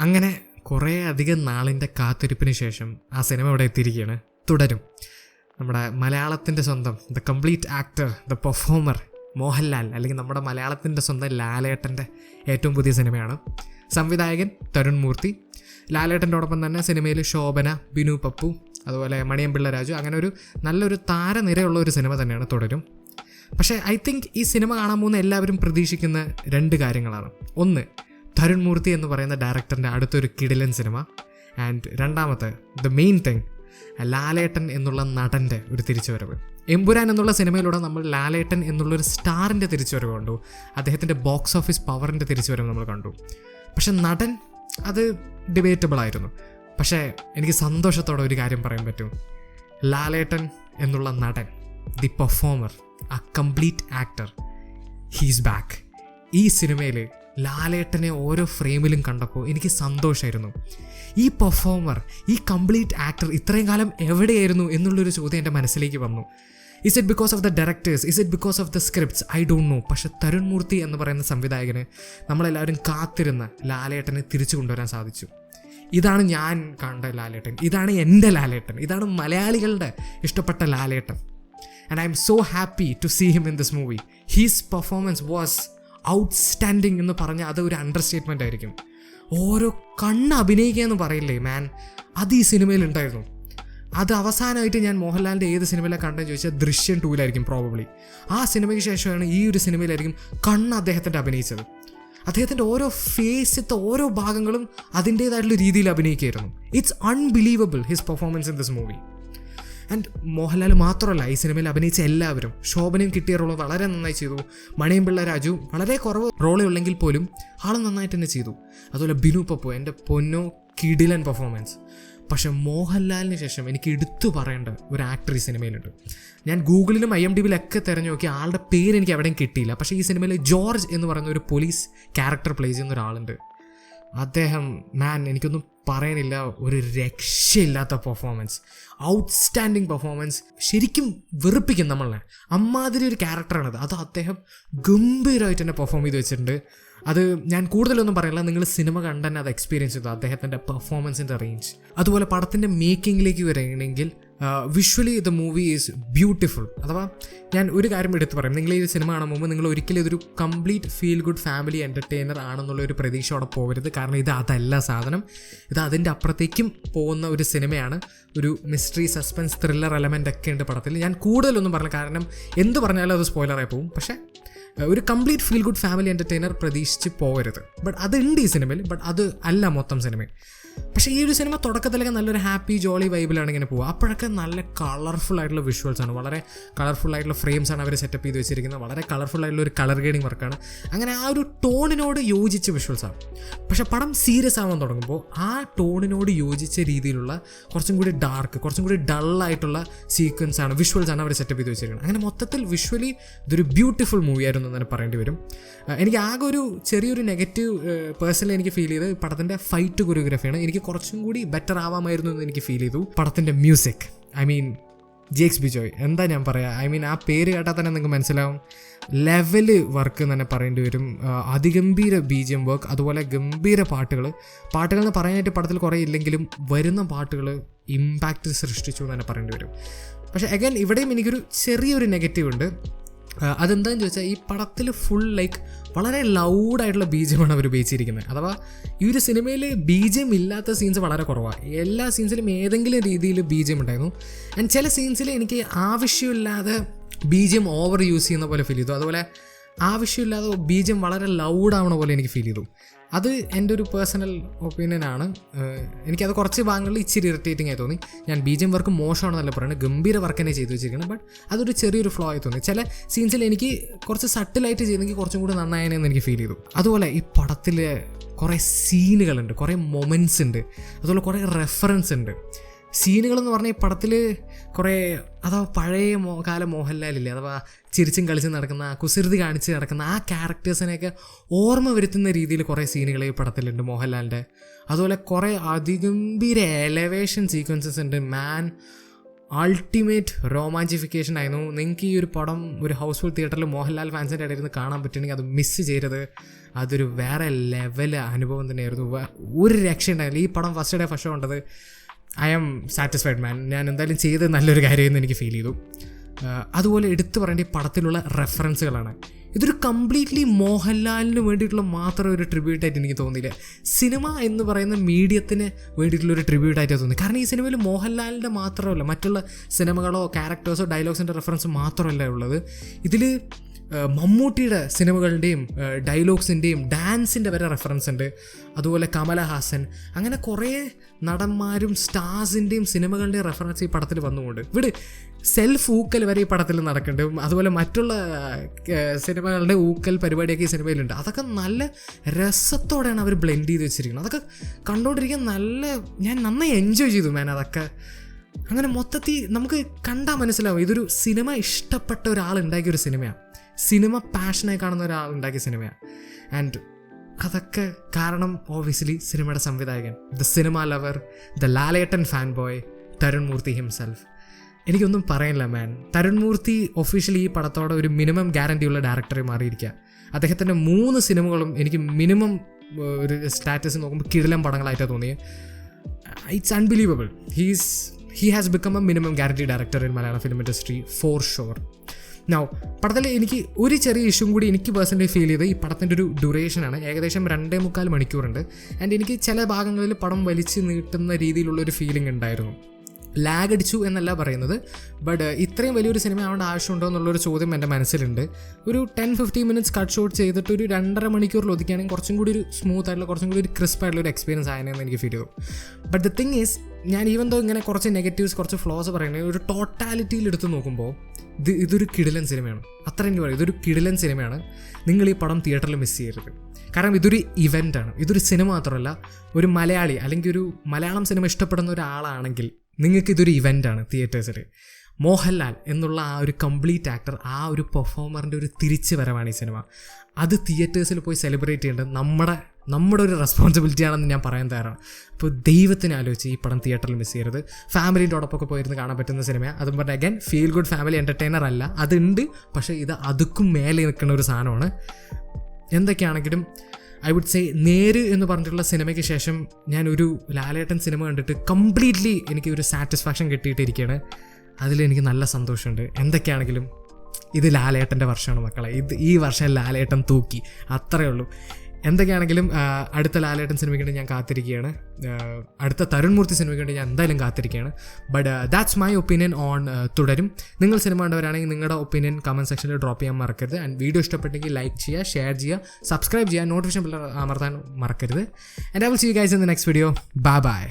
അങ്ങനെ കുറേ അധികം നാളിൻ്റെ കാത്തിരിപ്പിന് ശേഷം ആ സിനിമ ഇവിടെ എത്തിയിരിക്കുകയാണ്. തുടരും. നമ്മുടെ മലയാളത്തിൻ്റെ സ്വന്തം the complete actor, the performer Mohanlal, അല്ലെങ്കിൽ നമ്മുടെ മലയാളത്തിൻ്റെ സ്വന്തം ലാലേട്ടൻ്റെ ഏറ്റവും പുതിയ സിനിമയാണ്. സംവിധായകൻ തരുൺ മൂർത്തി. ലാലേട്ടൻ്റെയോടൊപ്പം തന്നെ സിനിമയിൽ ശോഭന, ബിനു പപ്പു, അതുപോലെ മണിയമ്പിള്ള രാജു, അങ്ങനെ ഒരു നല്ലൊരു താരനിരയുള്ള ഒരു സിനിമ തന്നെയാണ് തുടരും. പക്ഷേ ഐ തിങ്ക് ഈ സിനിമ കാണാൻ പോകുന്ന എല്ലാവരും പ്രതീക്ഷിക്കുന്ന രണ്ട് കാര്യങ്ങളാണ്. ഒന്ന്, തരുൺ മൂർത്തി എന്ന് പറയുന്ന ഡയറക്ടറിൻ്റെ അടുത്തൊരു കിടിലൻ സിനിമ. ആൻഡ് രണ്ടാമത്തെ, ദ മെയിൻ തിങ്, ലാലേട്ടൻ എന്നുള്ള നടൻ്റെ ഒരു തിരിച്ചുവരവ്. എമ്പുരാൻ എന്നുള്ള സിനിമയിലൂടെ നമ്മൾ ലാലേട്ടൻ എന്നുള്ളൊരു സ്റ്റാറിൻ്റെ തിരിച്ചുവരവ് കണ്ടു. അദ്ദേഹത്തിൻ്റെ ബോക്സ് ഓഫീസ് പവറിൻ്റെ തിരിച്ചുവരവ് നമ്മൾ കണ്ടു. പക്ഷെ നടൻ അത് ഡിബേറ്റബിൾ ആയിരുന്നു. പക്ഷേ എനിക്ക് സന്തോഷത്തോടെ ഒരു കാര്യം പറയാൻ പറ്റും. ലാലേട്ടൻ എന്നുള്ള നടൻ, ദി പെർഫോമർ, ആ കംപ്ലീറ്റ് ആക്ടർ, ഹീസ് ബാക്ക്. ഈ സിനിമയിൽ ലാലേട്ടനെ ഓരോ ഫ്രെയിമിലും കണ്ടപ്പോൾ എനിക്ക് സന്തോഷമായിരുന്നു. ഈ പെർഫോമർ, ഈ കംപ്ലീറ്റ് ആക്ടർ ഇത്രയും കാലം എവിടെയായിരുന്നു എന്നുള്ളൊരു ചോദ്യം എൻ്റെ മനസ്സിലേക്ക് വന്നു. Is it because of the directors? Is it because of the scripts? I don't know. പക്ഷെ തരുൺ മൂർത്തി എന്ന് പറയുന്ന സംവിധായകന് നമ്മളെല്ലാവരും കാത്തിരുന്ന ലാലേട്ടനെ തിരിച്ചു കൊണ്ടുവരാൻ സാധിച്ചു. ഇതാണ് ഞാൻ കണ്ട ലാലേട്ടൻ, ഇതാണ് എൻ്റെ ലാലേട്ടൻ, ഇതാണ് മലയാളികളുടെ ഇഷ്ടപ്പെട്ട Lalettan. And I am so happy to see him in this movie. He's performance was outstanding എന്ന് പറഞ്ഞാൽ അത് ഒരു അണ്ടർസ്റ്റേറ്റ്മെൻ്റ് ആയിരിക്കും. ഓരോ കണ്ണ് അഭിനയിക്കുക എന്ന് പറയില്ലേ മാൻ, അത് ഈ സിനിമയിലുണ്ടായിരുന്നു. അത് അവസാനമായിട്ട് ഞാൻ മോഹൻലാലിൻ്റെ ഏത് സിനിമയിലാണ് കണ്ടെന്ന് ചോദിച്ചാൽ ദൃശ്യം 2 പ്രോബബ്ലി. ആ സിനിമയ്ക്ക് ശേഷമാണ് ഈ ഒരു സിനിമയിലായിരിക്കും കണ്ണ് അദ്ദേഹത്തിൻ്റെ അഭിനയിച്ചത്. അദ്ദേഹത്തിൻ്റെ ഓരോ ഫേസത്തെ ഓരോ ഭാഗങ്ങളും അതിൻ്റേതായിട്ടുള്ള രീതിയിൽ അഭിനയിക്കുകയായിരുന്നു. It's unbelievable his performance in this movie. And Mohanlal മാത്രമല്ല, ഈ സിനിമയിൽ അഭിനയിച്ച എല്ലാവരും. ശോഭനയും കിട്ടിയ റോള് വളരെ നന്നായി ചെയ്തു. മണിയമ്പിള്ള രാജു വളരെ കുറവ് റോളേ ഉള്ളെങ്കിൽ പോലും ആൾ നന്നായിട്ട് തന്നെ ചെയ്തു. അതുപോലെ ബിനു പപ്പു, എൻ്റെ പൊന്നോ, കിടിലൻ പെർഫോമൻസ്. പക്ഷെ മോഹൻലാലിന് ശേഷം എനിക്ക് എടുത്തു പറയേണ്ട ഒരു ആക്ടർ ഈ സിനിമയിലുണ്ട്. ഞാൻ ഗൂഗിളിലും IMDbയിലൊക്കെ തിരഞ്ഞു നോക്കി, ആളുടെ പേര് എനിക്ക് എവിടെയും കിട്ടിയില്ല. പക്ഷേ ഈ സിനിമയിൽ ജോർജ് എന്ന് പറയുന്ന ഒരു പോലീസ് ക്യാരക്ടർ പ്ലേ ചെയ്യുന്ന ഒരാളുണ്ട്. അദ്ദേഹം മാൻ, എനിക്കൊന്നും പറയാനില്ല, ഒരു രക്ഷയില്ലാത്ത പെർഫോമൻസ്, ഔട്ട്സ്റ്റാൻഡിങ് പെർഫോമൻസ്. ശരിക്കും വെറുപ്പിക്കും നമ്മളെ. അമ്മാതിരി ഒരു ക്യാരക്ടറാണത്. അത് അദ്ദേഹം ഗംഭീരമായിട്ട് തന്നെ പെർഫോം ചെയ്ത് വെച്ചിട്ടുണ്ട്. അത് ഞാൻ കൂടുതലൊന്നും പറയില്ല, നിങ്ങൾ സിനിമ കണ്ട് തന്നെ അത് എക്സ്പീരിയൻസ് ചെയ്തു, അദ്ദേഹത്തിൻ്റെ പെർഫോമൻസിൻ്റെ റേഞ്ച്. അതുപോലെ പടത്തിൻ്റെ മേക്കിങ്ങിലേക്ക് വരികയാണെങ്കിൽ visually the movie is beautiful. അഥവാ ഞാൻ ഒരു കാര്യം എടുത്ത് പറയും, നിങ്ങൾ ഈ സിനിമ കാണാൻ മുമ്പ് നിങ്ങൾ ഒരിക്കലും ഇതൊരു complete feel good family entertainer ആണെന്നുള്ള ഒരു പ്രതീക്ഷയോടെ പോകരുത്. കാരണം ഇത് അതല്ല സാധനം. ഇത് അതിൻ്റെ അപ്പുറത്തേക്കും പോകുന്ന ഒരു സിനിമയാണ്. ഒരു മിസ്റ്ററി, സസ്പെൻസ്, ത്രില്ലർ എലമെൻ്റ് ഒക്കെ ഉണ്ട് പടത്തിൽ. ഞാൻ കൂടുതലൊന്നും പറഞ്ഞില്ല, കാരണം എന്ത് പറഞ്ഞാലും അത് സ്പോയിലറായി പോകും. പക്ഷേ ഒരു complete feel good family entertainer പ്രതീക്ഷിച്ച് പോകരുത്. ബട്ട് അതുണ്ട് ഈ സിനിമയിൽ, ബട്ട് അത് അല്ല മൊത്തം സിനിമ. പക്ഷേ ഈ ഒരു സിനിമ തുടക്കത്തിലൊക്കെ നല്ലൊരു ഹാപ്പി ജോളി വൈബിലാണ് ഇങ്ങനെ പോവുക. അപ്പോഴൊക്കെ നല്ല കളർഫുൾ ആയിട്ടുള്ള വിഷ്വൽസാണ്, വളരെ കളർഫുൾ ആയിട്ടുള്ള ഫ്രെയിംസാണ് അവർ സെറ്റപ്പ് ചെയ്ത് വെച്ചിരിക്കുന്നത്. വളരെ കളർഫുൾ ആയിട്ടുള്ള ഒരു കളർ ഗ്രേഡിങ് വർക്കാണ്. അങ്ങനെ ആ ഒരു ടോണിനോട് യോജിച്ച വിഷ്വൽസാണ്. പക്ഷെ പടം സീരിയസ് ആവാൻ തുടങ്ങുമ്പോൾ ആ ടോണിനോട് യോജിച്ച രീതിയിലുള്ള കുറച്ചും കൂടി ഡാർക്ക്, കുറച്ചും കൂടി ഡള്ളായിട്ടുള്ള സീക്വൻസാണ്, വിഷ്വൽസാണ് അവർ സെറ്റപ്പ് ചെയ്ത് വെച്ചിരിക്കുന്നത്. അങ്ങനെ മൊത്തത്തിൽ വിഷ്വലി ഇതൊരു ബ്യൂട്ടിഫുൾ മൂവി ആയിരുന്നു എന്ന് തന്നെ പറയേണ്ടി വരും. എനിക്ക് ആകെ ഒരു ചെറിയൊരു നെഗറ്റീവ് പേഴ്സണലി എനിക്ക് ഫീൽ ചെയ്ത് പടത്തിൻ്റെ ഫൈറ്റ് കൊറിയോഗ്രാഫിയാണ്. എനിക്ക് കുറച്ചും കൂടി ബെറ്റർ ആവാമായിരുന്നു എന്ന് എനിക്ക് ഫീൽ ചെയ്തു. പടത്തിൻ്റെ music, I mean Jakes Bijoy, എന്താ ഞാൻ പറയുക, ഐ മീൻ ആ പേര് കേട്ടാൽ തന്നെ നിങ്ങൾക്ക് മനസ്സിലാവും. ലെവല് വർക്ക് എന്ന് തന്നെ പറയേണ്ടി വരും. അതിഗംഭീര BGM വർക്ക്, അതുപോലെ ഗംഭീര പാട്ടുകൾ എന്ന് പറയാനായിട്ട് പടത്തിൽ കുറേ ഇല്ലെങ്കിലും വരുന്ന പാട്ടുകൾ ഇമ്പാക്റ്റ് സൃഷ്ടിച്ചു എന്ന് തന്നെ പറയേണ്ടി വരും. പക്ഷേ അഗൈൻ ഇവിടെയും എനിക്കൊരു ചെറിയൊരു നെഗറ്റീവ് ഉണ്ട്. അതെന്താണെന്ന് ചോദിച്ചാൽ ഈ പടത്തിൽ ഫുൾ ലൈക്ക് വളരെ ലൗഡായിട്ടുള്ള BGM അവർ ഉപയോഗിച്ചിരിക്കുന്നത്. അഥവാ ഈ ഒരു സിനിമയിൽ BGM ഇല്ലാത്ത സീൻസ് വളരെ കുറവാണ്. എല്ലാ സീൻസിലും ഏതെങ്കിലും രീതിയിൽ BGM ഉണ്ടായിരുന്നു. ആൻഡ് ചില സീൻസിൽ എനിക്ക് ആവശ്യമില്ലാതെ BGM ഓവർ യൂസ് ചെയ്യുന്ന പോലെ ഫീൽ ചെയ്തു. അതുപോലെ ആവശ്യമില്ലാതെ BGM വളരെ ലൗഡാവണ പോലെ എനിക്ക് ഫീൽ ചെയ്തു. അത് എൻ്റെ ഒരു പേഴ്സണൽ ഒപ്പീനിയനാണ്. എനിക്കത് കുറച്ച് ഭാഗങ്ങളിൽ ഇച്ചിരി ഇറിറ്റേറ്റിംഗ് ആയി തോന്നി. ഞാൻ BGM വർക്ക് മോശമാണെന്നല്ല പറയുന്നത്, ഗംഭീര വർക്ക് തന്നെ ചെയ്തു വെച്ചിരിക്കുന്നത്. ബട്ട് അതൊരു ചെറിയൊരു ഫ്ലോ ആയി തോന്നി. ചില സീൻസിൽ എനിക്ക് കുറച്ച് സട്ടിലായിട്ട് ചെയ്തെങ്കിൽ കുറച്ചും കൂടി നന്നായെന്ന് എനിക്ക് ഫീൽ ചെയ്തു. അതുപോലെ ഈ പടത്തിൽ കുറേ സീനുകളുണ്ട്, കുറേ മൊമെൻറ്റ്സ് ഉണ്ട്, അതുപോലെ കുറേ റെഫറൻസ് ഉണ്ട്. സീനുകളെന്ന് പറഞ്ഞാൽ ഈ പടത്തിൽ കുറേ അഥവാ പഴയ കാല മോഹൻലാലില്ലേ, അഥവാ ചിരിച്ചും കളിച്ചും നടക്കുന്ന, കുസൃതി കാണിച്ച് നടക്കുന്ന ആ ക്യാരക്ടേഴ്സിനെയൊക്കെ ഓർമ്മ വരുത്തുന്ന രീതിയിൽ കുറേ സീനുകൾ ഈ പടത്തിലുണ്ട് മോഹൻലാലിൻ്റെ. അതുപോലെ കുറേ അതിഗംഭീര എലവേഷൻ സീക്വൻസസ് ഉണ്ട്. മാൻ, അൾട്ടിമേറ്റ് റൊമാൻറ്റിഫിക്കേഷൻ ആയിരുന്നു. നിങ്ങൾക്ക് ഈ ഒരു പടം ഒരു ഹൗസ്ഫുൾ തിയേറ്ററിൽ മോഹൻലാൽ ഫാൻസിൻ്റെ ഇടയിൽ നിന്ന് കാണാൻ പറ്റുമെങ്കിൽ അത് മിസ് ചെയ്യരുത്. അതൊരു വേറെ ലെവൽ അനുഭവം തന്നെയായിരുന്നു. ഒരു രക്ഷയുണ്ടായില്ല. ഈ പടം ഫസ്റ്റ് ഷോ കണ്ടത് ഐ ആം സാറ്റിസ്ഫൈഡ് മാൻ. ഞാൻ എന്തായാലും ചെയ്തത് നല്ലൊരു കാര്യമെന്ന് എനിക്ക് ഫീൽ ചെയ്തു. അതുപോലെ എടുത്തു പറയേണ്ട ഈ പടത്തിലുള്ള റെഫറൻസുകളാണ്. ഇതൊരു കംപ്ലീറ്റ്ലി മോഹൻലാലിന് വേണ്ടിയിട്ടുള്ള മാത്രം ഒരു ട്രിബ്യൂട്ടായിട്ട് എനിക്ക് തോന്നിയില്ല. സിനിമ എന്ന് പറയുന്ന മീഡിയത്തിന് വേണ്ടിയിട്ടുള്ളൊരു ട്രിബ്യൂട്ടായിട്ട് തോന്നി. കാരണം ഈ സിനിമയിൽ മോഹൻലാലിൻ്റെ മാത്രമല്ല, മറ്റുള്ള സിനിമകളോ ക്യാരക്ടേഴ്സോ ഡയലോഗ്സിൻ്റെ റെഫറൻസ് മാത്രമല്ല ഉള്ളത്. ഇതിൽ മമ്മൂട്ടിയുടെ സിനിമകളുടെയും ഡയലോഗ്സിൻ്റെയും ഡാൻസിൻ്റെ വരെ റെഫറൻസ് ഉണ്ട്. അതുപോലെ കമലഹാസൻ, അങ്ങനെ കുറേ നടന്മാരും സ്റ്റാർസിൻ്റെയും സിനിമകളുടെയും റെഫറൻസ് ഈ പടത്തിൽ വന്നുകൊണ്ട് ഇവിടെ സെൽഫ് ഊക്കൽ വരെ ഈ പടത്തിൽ നടക്കുന്നുണ്ട്. അതുപോലെ മറ്റുള്ള സിനിമകളുടെ ഊക്കൽ പരിപാടിയൊക്കെ ഈ സിനിമയിലുണ്ട്. അതൊക്കെ നല്ല രസത്തോടെയാണ് അവർ ബ്ലെൻഡ് ചെയ്ത് വെച്ചിരിക്കുന്നത്. അതൊക്കെ കണ്ടുകൊണ്ടിരിക്കാൻ ഞാൻ നന്നായി എൻജോയ് ചെയ്തു മാൻ. അതൊക്കെ അങ്ങനെ മൊത്തത്തിൽ നമുക്ക് കണ്ടാൽ മനസ്സിലാവും ഇതൊരു സിനിമ ഇഷ്ടപ്പെട്ട ഒരാളുണ്ടാക്കിയ ഒരു സിനിമയാണ്, സിനിമ പാഷനായി കാണുന്ന ഒരാളുണ്ടാക്കിയ സിനിമയാണ്. ആൻഡ് അതൊക്കെ കാരണം ഓബിയസ്ലി സിനിമയുടെ സംവിധായകൻ, the cinema lover, the Lalettan fan boy Tarun Moorthy himself. എനിക്കൊന്നും പറയാനില്ല മാൻ. തരുൺ മൂർത്തി ഒഫീഷ്യലി ഈ പടത്തോടെ ഒരു മിനിമം ഗ്യാരണ്ടിയുള്ള ഡയറക്ടറെ മാറിയിരിക്കുക. അദ്ദേഹത്തിൻ്റെ 3 സിനിമകളും എനിക്ക് മിനിമം ഒരു സ്റ്റാറ്റസ് നോക്കുമ്പോൾ കിടിലം പടങ്ങളായിട്ടാണ് തോന്നിയത്. It's unbelievable. he has become a minimum guarantee director in Malayalam film industry for sure. Now പടത്തിൽ എനിക്ക് ഒരു ചെറിയ ഇഷ്യൂ കൂടി എനിക്ക് പേഴ്സണലി ഫീൽ ചെയ്ത് ഈ പടത്തിൻ്റെ ഒരു ഡ്യൂറേഷനാണ്. ഏകദേശം 2.25 മണിക്കൂറുണ്ട്. ആൻഡ് എനിക്ക് ചില ഭാഗങ്ങളിൽ പടം വലിച്ച് നീട്ടുന്ന രീതിയിലുള്ളൊരു ഫീലിംഗ് ഉണ്ടായിരുന്നു. ലാഗ് അടിച്ചു എന്നല്ല പറയുന്നത്, ബട്ട് ഇത്രയും വലിയൊരു സിനിമ ആവേണ്ട ആവശ്യമുണ്ടോ എന്നുള്ളൊരു ചോദ്യം എൻ്റെ മനസ്സിലുണ്ട്. ഒരു 10-15 മിനിറ്റ്സ് കട്ട് ഷോട്ട് ചെയ്തിട്ട് ഒരു 2.5 മണിക്കൂറിൽ ഒതുക്കുകയാണെങ്കിൽ കുറച്ചും കൂടി ഒരു സ്മൂത്ത് ആയിട്ടുള്ള, കുറച്ചും കൂടി ഒരു ക്രിസ്പ് ആയിട്ടുള്ള ഒരു എക്സ്പീരിയൻസ് ആയെന്ന് എനിക്ക് ഫീൽ ചെയ്തു. ബട്ട് ദ തിങ് ഈസ്, ഞാൻ ഈവൻ ദോ ഇങ്ങനെ കുറച്ച് നെഗറ്റീവ്സ്, കുറച്ച് ഫ്ലോസ് പറയുന്നത്, ഒരു ടോട്ടാലിറ്റിയിൽ എടുത്ത് നോക്കുമ്പോൾ ഇതൊരു കിടിലൻ സിനിമയാണ്. അത്ര എനിക്ക് പറയും, ഇതൊരു കിടിലൻ സിനിമയാണ്. നിങ്ങൾ ഈ പടം തിയേറ്ററിൽ മിസ് ചെയ്യരുത്. കാരണം ഇതൊരു ഇവൻ്റാണ്. ഇതൊരു സിനിമ മാത്രമല്ല, ഒരു മലയാളി അല്ലെങ്കിൽ ഒരു മലയാളം സിനിമ ഇഷ്ടപ്പെടുന്ന ഒരാളാണെങ്കിൽ നിങ്ങൾക്കിതൊരു ഇവൻ്റാണ് തിയേറ്റേഴ്സിൽ. മോഹൻലാൽ എന്നുള്ള ആ ഒരു കംപ്ലീറ്റ് ആക്ടർ, ആ ഒരു പെർഫോമറിൻ്റെ ഒരു തിരിച്ചു വരവാണ് ഈ സിനിമ. അത് തിയേറ്റേഴ്സിൽ പോയി സെലിബ്രേറ്റ് ചെയ്യേണ്ടത് നമ്മുടെ ഒരു റെസ്പോൺസിബിലിറ്റി ആണെന്ന് ഞാൻ പറയാൻ തയ്യാറാണ്. അപ്പോൾ ദൈവത്തിന് ആലോചിച്ച് ഈ പടം തിയേറ്ററിൽ മിസ് ചെയ്യരുത്. ഫാമിലിൻ്റെയോടൊപ്പമൊക്കെ പോയിരുന്ന് കാണാൻ പറ്റുന്ന സിനിമയാണ്. അതും പറഞ്ഞാൽ again feel good family entertainer അല്ല, അതുണ്ട്. പക്ഷേ ഇത് അതുക്കും മേലെ നിൽക്കുന്ന ഒരു സാധനമാണ്. എന്തൊക്കെയാണെങ്കിലും ഐ വുഡ് സേ നേര് എന്ന് പറഞ്ഞിട്ടുള്ള സിനിമയ്ക്ക് ശേഷം ഞാൻ ഒരു ലാലേട്ടൻ സിനിമ കണ്ടിട്ട് കംപ്ലീറ്റ്ലി എനിക്ക് ഒരു സാറ്റിസ്ഫാക്ഷൻ കിട്ടിയിട്ടിരിക്കുകയാണ്. അതിലെനിക്ക് നല്ല സന്തോഷമുണ്ട്. എന്തൊക്കെയാണെങ്കിലും ഇത് ലാലേട്ടൻ്റെ വർഷമാണ് മക്കളെ. ഈ വർഷം ലാലേട്ടൻ തൂക്കി, അത്രയേ ഉള്ളൂ. എന്തൊക്കെയാണെങ്കിലും അടുത്ത ലാലേട്ടൻ സിനിമയ്ക്ക് വേണ്ടി ഞാൻ കാത്തിരിക്കുകയാണ്. അടുത്ത തരുൺ മൂർത്തി സിനിമയ്ക്ക് വേണ്ടി ഞാൻ എന്തായാലും കാത്തിരിക്കുകയാണ്. But that's my opinion on തുടരും. നിങ്ങൾ സിനിമ കണ്ടവരാണെങ്കിൽ നിങ്ങളുടെ ഒപ്പീനിയൻ കമൻറ്റ് സെക്ഷനിൽ ഡ്രോപ്പ് ചെയ്യാൻ മറക്കരുത്. ആൻഡ് വീഡിയോ ഇഷ്ടപ്പെട്ടെങ്കിൽ ലൈക്ക് ചെയ്യുക, ഷെയർ ചെയ്യുക, സബ്സ്ക്രൈബ് ചെയ്യുക, നോട്ടിഫിക്കേഷൻ ബെൽ അമർത്താൻ മറക്കരുത്. And I will see you guys in the next video. Bye by.